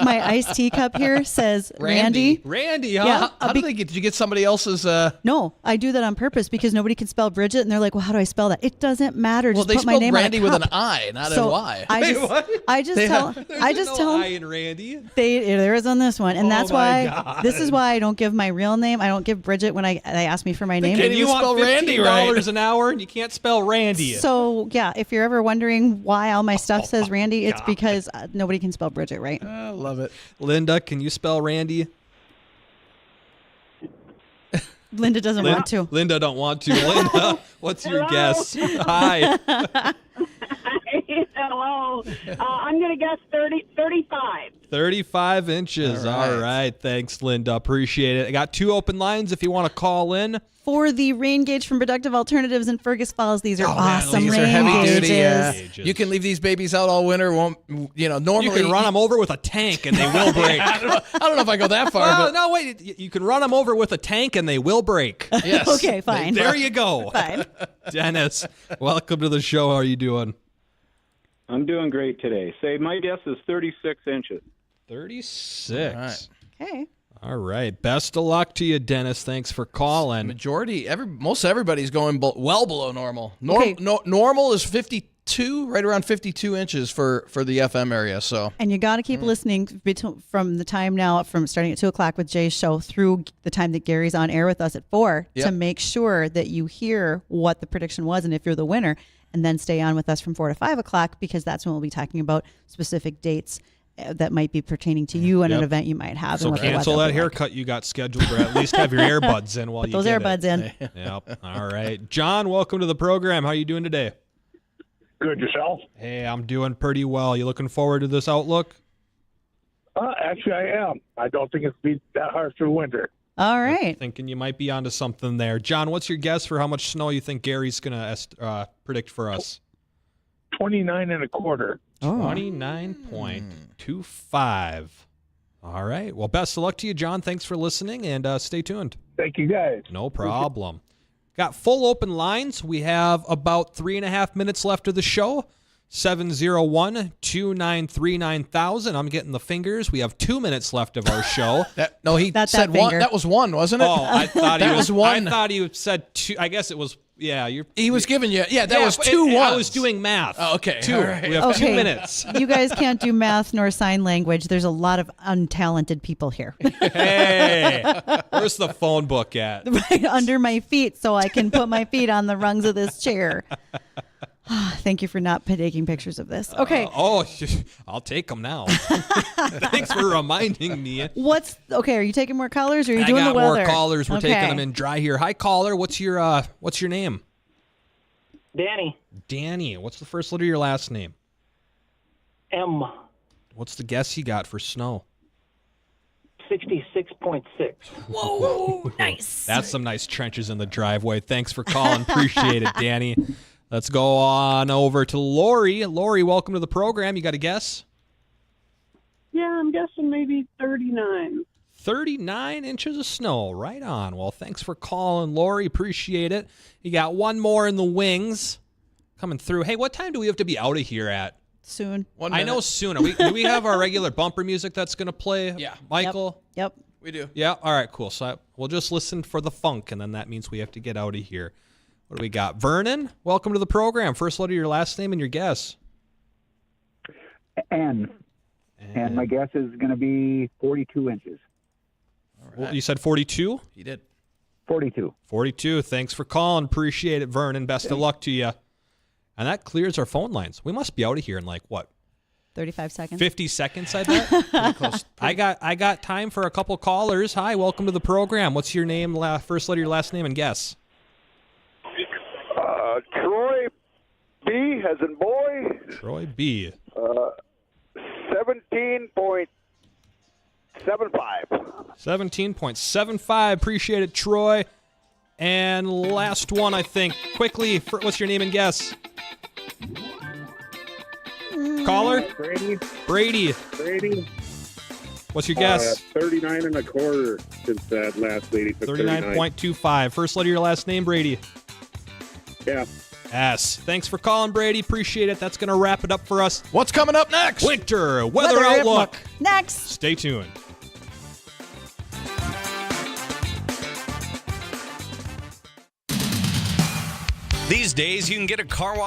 my iced tea cup here says Randy. Randy, huh? Yeah, How did did you get somebody else's? No, I do that on purpose because nobody can spell Bridgette, and they're like, well, how do I spell that? It doesn't matter. Well, just they put my spelled name Randy on a with cup. an I, not so a Y. I just tell them. I in Randy. There is on this one, and that's why. God. This is why I don't give my real name. I don't give Bridgette when they ask me for my name. And you want $15 an hour, and you can't spell Randy. So yeah, Yeah, if you're ever wondering why all my stuff says Randy, it's because nobody can spell Bridgette right. I love it. Linda, can you spell Randy? Linda doesn't want to. Linda don't want to. Linda, what's your guess? Hi. Hello. I'm going to guess 35. 35 inches. All right. Thanks, Linda. Appreciate it. I got 2 open lines if you want to call in. For the rain gauge from Productive Alternatives in Fergus Falls, these are awesome These rain are heavy gauges. duty. Yeah. You can leave these babies out all winter. Normally You can run them over with a tank and they will break. I don't know if I go that far. Well, but no, wait. You can run them over with a tank and they will break. Yes. Okay, fine. There you go. Fine. Dennis, welcome to the show. How are you doing? I'm doing great today. Say, my guess is 36 inches. 36. All right. Okay. All right. Best of luck to you, Dennis. Thanks for calling. Most everybody's going well below normal. Okay. Normal is 52, right around 52 inches for the FM area. So. And you got to keep listening from the time now, from starting at 2 o'clock with Jay's show through the time that Gary's on air with us at 4 to make sure that you hear what the prediction was and if you're the winner. And then stay on with us from 4 to 5 o'clock because that's when we'll be talking about specific dates that might be pertaining to you and an event you might have. So and what cancel that haircut you got scheduled, or at least have your earbuds in while Put you those get earbuds it. in. Yep. All right. John, welcome to the program. How are you doing today? Good, yourself? Hey, I'm doing pretty well. You looking forward to this outlook? Actually, I am. I don't think it's be that harsh through winter. All right. Thinking you might be onto something there. John, what's your guess for how much snow you think Gary's going to predict for us? 29 and a quarter. 29.25. All right. Well, best of luck to you, John. Thanks for listening, and stay tuned. Thank you, guys. No problem. Got full open lines. We have about 3.5 minutes left of the show. 701-293-9000. I'm getting the fingers. We have 2 minutes left of our show. Said one. That was one, wasn't it? Oh, I thought that was one. I thought he said 2. I guess it was. Yeah, he was giving you. Yeah, that was 2 ones. I was doing math. Oh, okay. 2. All right. We have 2 minutes. You guys can't do math nor sign language. There's a lot of untalented people here. Hey, where's the phone book at? Right under my feet so I can put my feet on the rungs of this chair. Thank you for not taking pictures of this. Okay. I'll take them now. Thanks for reminding me. Are you taking more callers or are you doing the weather? I got more callers. We're taking them in dry here. Hi, caller. What's your name? Danny. Danny. What's the first letter of your last name? M. What's the guess you got for snow? 66.6. Whoa, nice. That's some nice trenches in the driveway. Thanks for calling. Appreciate it, Danny. Let's go on over to Lori. Lori, welcome to the program. You got a guess? Yeah, I'm guessing maybe 39. 39 inches of snow. Right on. Well, thanks for calling, Lori. Appreciate it. You got one more in the wings coming through. Hey, what time do we have to be out of here at? Soon. I know soon. Do we have our regular bumper music that's going to play? Yeah. Michael? Yep. We do. Yeah. All right, cool. So we'll just listen for the funk, and then that means we have to get out of here. What do we got? Vernon, welcome to the program. First letter of your last name and your guess. N. And my guess is going to be 42 inches. All right. Well, you said 42? He did. 42. 42. Thanks for calling. Appreciate it, Vernon. Best of luck to you. And that clears our phone lines. We must be out of here in 35 seconds. 50 seconds, I bet. Pretty close. I got time for a couple callers. Hi, welcome to the program. What's your name, first letter of your last name, and guess? Troy B, as in boy. Troy B. 17.75. 17.75. Appreciate it, Troy. And last one, I think. Quickly, what's your name and guess? Caller? Brady. What's your guess? 39 and a quarter since that last lady took 39.25. First letter of your last name, Brady. Yeah. S. Thanks for calling, Brady. Appreciate it. That's going to wrap it up for us. What's coming up next? Winter Weather Outlook. Next. Stay tuned. These days, you can get a car wash